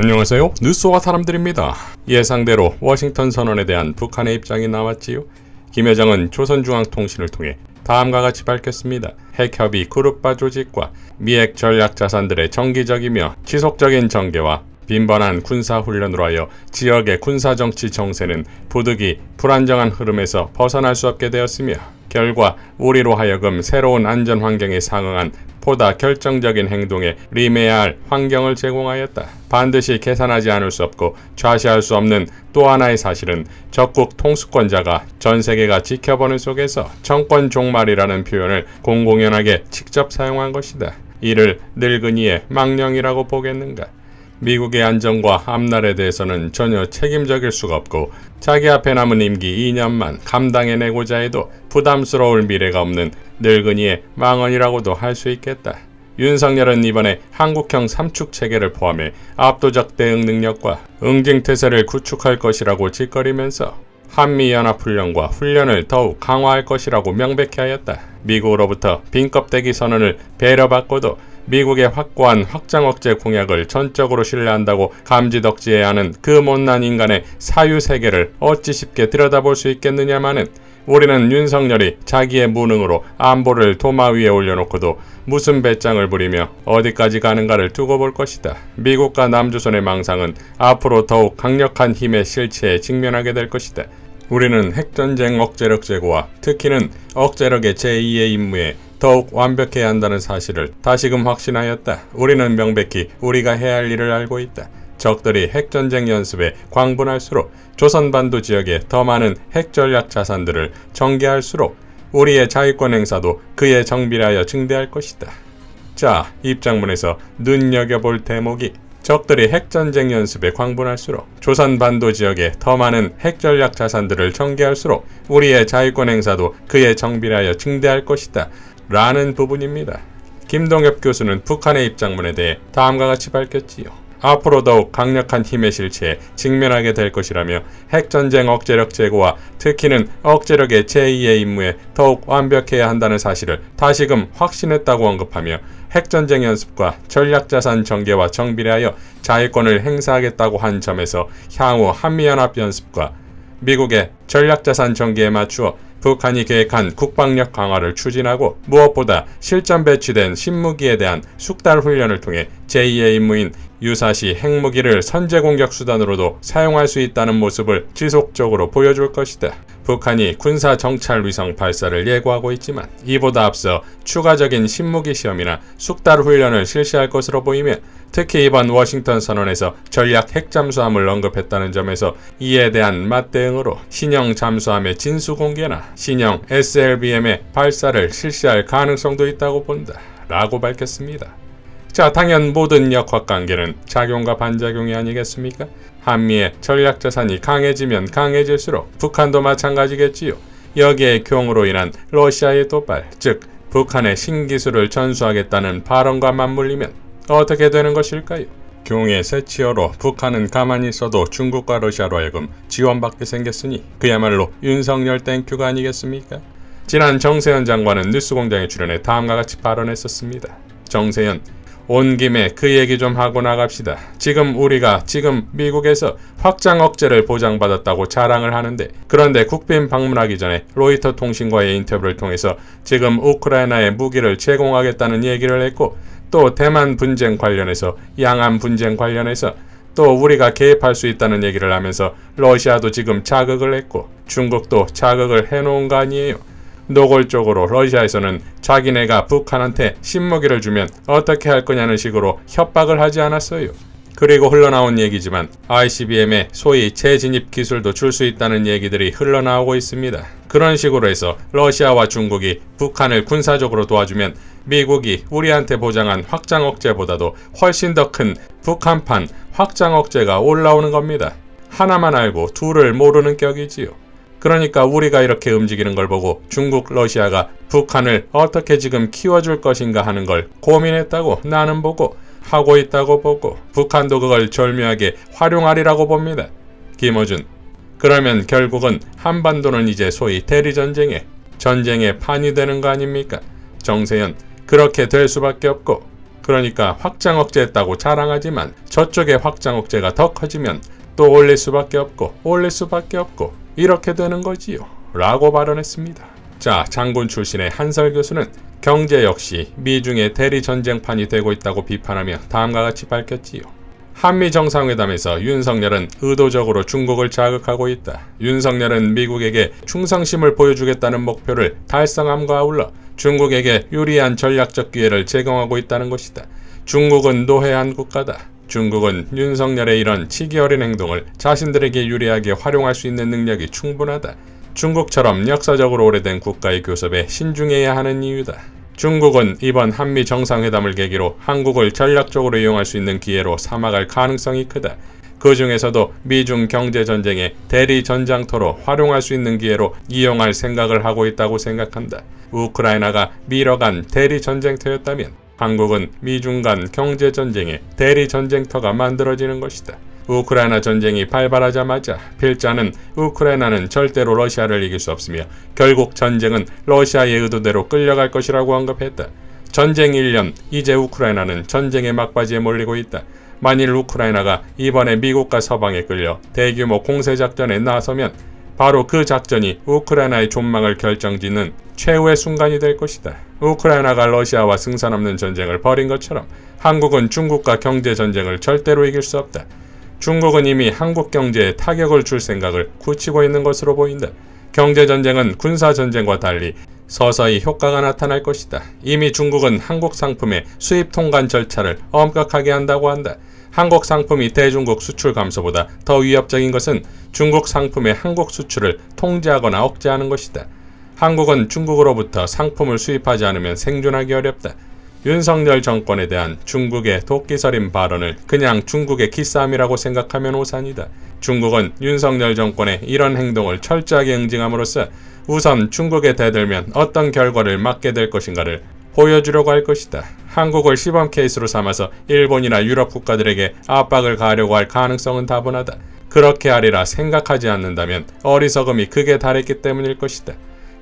안녕하세요. 뉴스와 사람들입니다. 예상대로 워싱턴 선언에 대한 북한의 입장이 나왔지요. 김 회장은 조선중앙통신을 통해 다음과 같이 밝혔습니다. 핵협의 그룹화 조직과 미핵 전략 자산들의 정기적이며 지속적인 전개와 빈번한 군사훈련으로 하여 지역의 군사정치 정세는 부득이 불안정한 흐름에서 벗어날 수 없게 되었으며 결과 우리로 하여금 새로운 안전환경에 상응한 보다 결정적인 행동에 임해야 할 환경을 제공하였다. 반드시 계산하지 않을 수 없고 좌시할 수 없는 또 하나의 사실은 적국 통수권자가 전 세계가 지켜보는 속에서 정권 종말이라는 표현을 공공연하게 직접 사용한 것이다. 이를 늙은이의 망령이라고 보겠는가? 미국의 안정과 앞날에 대해서는 전혀 책임적일 수가 없고 자기 앞에 남은 임기 2년만 감당해내고자 해도 부담스러울 미래가 없는 늙은이의 망언이라고도 할 수 있겠다. 윤석열은 이번에 한국형 삼축체계를 포함해 압도적 대응 능력과 응징태세를 구축할 것이라고 짓거리면서 한미연합훈련과 훈련을 더욱 강화할 것이라고 명백히 하였다. 미국으로부터 빈껍데기 선언을 배려받고도 미국의 확고한 확장 억제 공약을 전적으로 신뢰한다고 감지덕지해야 하는 그 못난 인간의 사유세계를 어찌 쉽게 들여다볼 수 있겠느냐마는 우리는 윤석열이 자기의 무능으로 안보를 도마 위에 올려놓고도 무슨 배짱을 부리며 어디까지 가는가를 두고 볼 것이다. 미국과 남조선의 망상은 앞으로 더욱 강력한 힘의 실체에 직면하게 될 것이다. 우리는 핵전쟁 억제력 제고와 특히는 억제력의 제2의 임무에 더욱 완벽해야 한다는 사실을 다시금 확신하였다. 우리는 명백히 우리가 해야 할 일을 알고 있다. 적들이 핵전쟁 연습에 광분할수록 조선반도 지역에 더 많은 핵전략 자산들을 전개할수록 우리의 자위권 행사도 그에 정비하여 증대할 것이다. 자, 입장문에서 눈여겨볼 대목이 적들이 핵전쟁 연습에 광분할수록 조선반도 지역에 더 많은 핵전략 자산들을 전개할수록 우리의 자위권 행사도 그에 정비하여 증대할 것이다. 라는 부분입니다. 김동엽 교수는 북한의 입장문에 대해 다음과 같이 밝혔지요. 앞으로 더욱 강력한 힘의 실체에 직면하게 될 것이라며 핵전쟁 억제력 제고와 특히는 억제력의 제2의 임무에 더욱 완벽해야 한다는 사실을 다시금 확신했다고 언급하며 핵전쟁 연습과 전략자산 전개와 정비례하여 자위권을 행사하겠다고 한 점에서 향후 한미연합 연습과 미국의 전략자산 전개에 맞추어 북한이 계획한 국방력 강화를 추진하고 무엇보다 실전 배치된 신무기에 대한 숙달 훈련을 통해 제2의 임무인 유사시 핵무기를 선제 공격 수단으로도 사용할 수 있다는 모습을 지속적으로 보여줄 것이다. 북한이 군사 정찰 위성 발사를 예고하고 있지만 이보다 앞서 추가적인 신무기 시험이나 숙달 훈련을 실시할 것으로 보이며 특히 이번 워싱턴 선언에서 전략 핵잠수함을 언급했다는 점에서 이에 대한 맞대응으로 신형 잠수함의 진수 공개나 신형 SLBM의 발사를 실시할 가능성도 있다고 본다. 라고 밝혔습니다. 자, 당연 모든 역학관계는 작용과 반작용이 아니겠습니까? 한미의 전략자산이 강해지면 강해질수록 북한도 마찬가지겠지요. 여기에 경우로 인한 러시아의 도발, 즉 북한의 신기술을 전수하겠다는 발언과 맞물리면 어떻게 되는 것일까요? 경우의 새치어로 북한은 가만히 있어도 중국과 러시아로 하여금 지원받게 생겼으니 그야말로 윤석열 땡큐가 아니겠습니까? 지난 정세현 장관은 뉴스공장에 출연해 다음과 같이 발언했었습니다. 정세현, 온 김에 그 얘기 좀 하고 나갑시다. 우리가 미국에서 확장 억제를 보장받았다고 자랑을 하는데 그런데 국빈 방문하기 전에 로이터 통신과의 인터뷰를 통해서 지금 우크라이나에 무기를 제공하겠다는 얘기를 했고 또 대만 분쟁 관련해서 양안 분쟁 관련해서 또 우리가 개입할 수 있다는 얘기를 하면서 러시아도 지금 자극을 했고 중국도 자극을 해놓은 거 아니에요. 노골적으로 러시아에서는 자기네가 북한한테 신무기를 주면 어떻게 할 거냐는 식으로 협박을 하지 않았어요. 그리고 흘러나온 얘기지만 ICBM의 소위 재진입 기술도 줄 수 있다는 얘기들이 흘러나오고 있습니다. 그런 식으로 해서 러시아와 중국이 북한을 군사적으로 도와주면 미국이 우리한테 보장한 확장 억제보다도 훨씬 더 큰 북한판 확장 억제가 올라오는 겁니다. 하나만 알고 둘을 모르는 격이지요. 그러니까 우리가 이렇게 움직이는 걸 보고 중국, 러시아가 북한을 어떻게 지금 키워줄 것인가 하는 걸 고민했다고 나는 보고 하고 있다고 보고 북한도 그걸 절묘하게 활용하리라고 봅니다. 김어준, 그러면 결국은 한반도는 이제 소위 대리전쟁의 판이 되는 거 아닙니까? 정세현, 그렇게 될 수밖에 없고 그러니까 확장 억제했다고 자랑하지만 저쪽의 확장 억제가 더 커지면 또 올릴 수밖에 없고 이렇게 되는 거지요. 라고 발언했습니다. 자, 장군 출신의 한설 교수는 경제 역시 미중의 대리 전쟁판이 되고 있다고 비판하며 다음과 같이 밝혔지요. 한미 정상회담에서 윤석열은 의도적으로 중국을 자극하고 있다. 윤석열은 미국에게 충성심을 보여주겠다는 목표를 달성함과 아울러 중국에게 유리한 전략적 기회를 제공하고 있다는 것이다. 중국은 노회한 국가다. 중국은 윤석열의 이런 치기 어린 행동을 자신들에게 유리하게 활용할 수 있는 능력이 충분하다. 중국처럼 역사적으로 오래된 국가의 교섭에 신중해야 하는 이유다. 중국은 이번 한미 정상회담을 계기로 한국을 전략적으로 이용할 수 있는 기회로 삼아갈 가능성이 크다. 그 중에서도 미중 경제전쟁의 대리 전장터로 활용할 수 있는 기회로 이용할 생각을 하고 있다고 생각한다. 우크라이나가 미뤄간 대리 전쟁터였다면 한국은 미중 간 경제전쟁의 대리 전쟁터가 만들어지는 것이다. 우크라이나 전쟁이 발발하자마자 필자는 우크라이나는 절대로 러시아를 이길 수 없으며 결국 전쟁은 러시아의 의도대로 끌려갈 것이라고 언급했다. 전쟁 1년, 이제 우크라이나는 전쟁의 막바지에 몰리고 있다. 만일 우크라이나가 이번에 미국과 서방에 끌려 대규모 공세작전에 나서면 바로 그 작전이 우크라이나의 존망을 결정짓는 최후의 순간이 될 것이다. 우크라이나가 러시아와 승산 없는 전쟁을 벌인 것처럼 한국은 중국과 경제전쟁을 절대로 이길 수 없다. 중국은 이미 한국 경제에 타격을 줄 생각을 굳히고 있는 것으로 보인다. 경제전쟁은 군사전쟁과 달리 서서히 효과가 나타날 것이다. 이미 중국은 한국 상품의 수입 통관 절차를 엄격하게 한다고 한다. 한국 상품이 대중국 수출 감소보다 더 위협적인 것은 중국 상품의 한국 수출을 통제하거나 억제하는 것이다. 한국은 중국으로부터 상품을 수입하지 않으면 생존하기 어렵다. 윤석열 정권에 대한 중국의 도끼서린 발언을 그냥 중국의 기싸움이라고 생각하면 오산이다. 중국은 윤석열 정권의 이런 행동을 철저하게 응징함으로써 우선 중국에 대들면 어떤 결과를 맞게 될 것인가를 보여주려고 할 것이다. 한국을 시범 케이스로 삼아서 일본이나 유럽 국가들에게 압박을 가하려고 할 가능성은 다분하다. 그렇게 하리라 생각하지 않는다면 어리석음이 극에 달했기 때문일 것이다.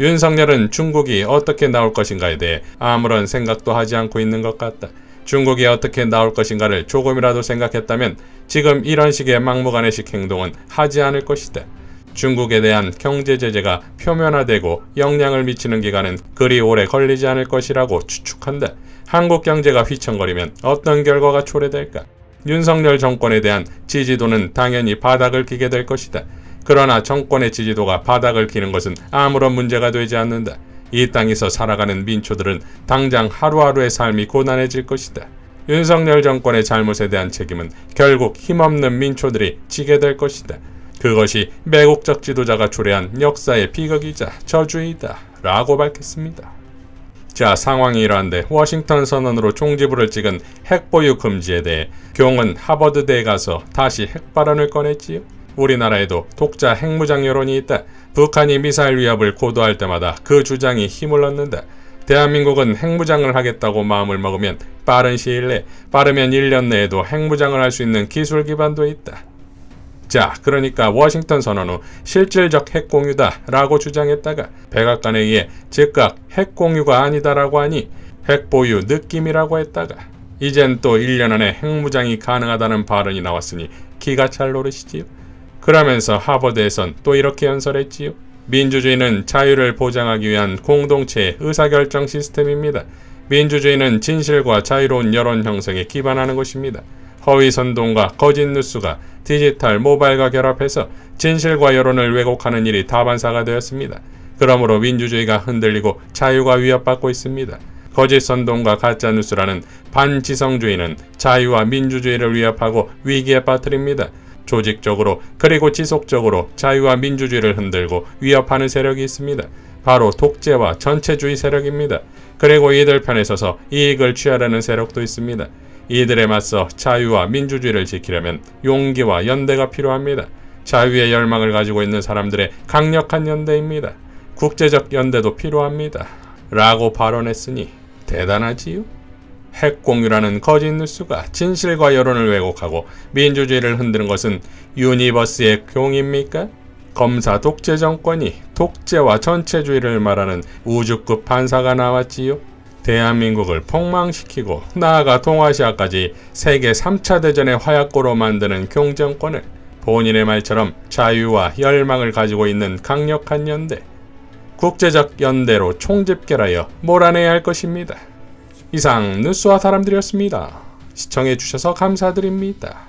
윤석열은 중국이 어떻게 나올 것인가에 대해 아무런 생각도 하지 않고 있는 것 같다. 중국이 어떻게 나올 것인가를 조금이라도 생각했다면 지금 이런 식의 막무가내식 행동은 하지 않을 것이다. 중국에 대한 경제 제재가 표면화되고 영향을 미치는 기간은 그리 오래 걸리지 않을 것이라고 추측한다. 한국 경제가 휘청거리면 어떤 결과가 초래될까? 윤석열 정권에 대한 지지도는 당연히 바닥을 기게 될 것이다. 그러나 정권의 지지도가 바닥을 기는 것은 아무런 문제가 되지 않는다. 이 땅에서 살아가는 민초들은 당장 하루하루의 삶이 고단해질 것이다. 윤석열 정권의 잘못에 대한 책임은 결국 힘없는 민초들이 지게 될 것이다. 그것이 매국적 지도자가 초래한 역사의 비극이자 저주이다. 라고 밝혔습니다. 자, 상황이 이러한데 워싱턴 선언으로 종지부를 찍은 핵보유 금지에 대해 경은 하버드대에 가서 다시 핵발언을 꺼냈지요. 우리나라에도 독자 핵무장 여론이 있다. 북한이 미사일 위협을 고도할 때마다 그 주장이 힘을 얻는다. 대한민국은 핵무장을 하겠다고 마음을 먹으면 빠른 시일 내, 빠르면 1년 내에도 핵무장을 할 수 있는 기술 기반도 있다. 자, 그러니까 워싱턴 선언 후 실질적 핵공유다 라고 주장했다가 백악관에 의해 즉각 핵공유가 아니다라고 하니 핵보유 느낌이라고 했다가 이젠 또 1년 안에 핵무장이 가능하다는 발언이 나왔으니 기가 찰 노릇이지요. 그러면서 하버드에선 또 이렇게 연설했지요. 민주주의는 자유를 보장하기 위한 공동체의 의사결정 시스템입니다. 민주주의는 진실과 자유로운 여론 형성에 기반하는 것입니다. 허위 선동과 거짓 뉴스가 디지털 모바일과 결합해서 진실과 여론을 왜곡하는 일이 다반사가 되었습니다. 그러므로 민주주의가 흔들리고 자유가 위협받고 있습니다. 거짓 선동과 가짜 뉴스라는 반지성주의는 자유와 민주주의를 위협하고 위기에 빠뜨립니다. 조직적으로 그리고 지속적으로 자유와 민주주의를 흔들고 위협하는 세력이 있습니다. 바로 독재와 전체주의 세력입니다. 그리고 이들 편에 서서 이익을 취하려는 세력도 있습니다. 이들에 맞서 자유와 민주주의를 지키려면 용기와 연대가 필요합니다. 자유의 열망을 가지고 있는 사람들의 강력한 연대입니다. 국제적 연대도 필요합니다. 라고 발언했으니 대단하지요? 핵공유라는 거짓 뉴스가 진실과 여론을 왜곡하고 민주주의를 흔드는 것은 유니버스의 교입니까? 검사 독재 정권이 독재와 전체주의를 말하는 우주급 판사가 나왔지요. 대한민국을 폭망시키고 나아가 동아시아까지 세계 3차 대전의 화약고로 만드는 경정권을 본인의 말처럼 자유와 열망을 가지고 있는 강력한 연대, 국제적 연대로 총집결하여 몰아내야 할 것입니다. 이상 뉴스와 사람들이었습니다. 시청해주셔서 감사드립니다.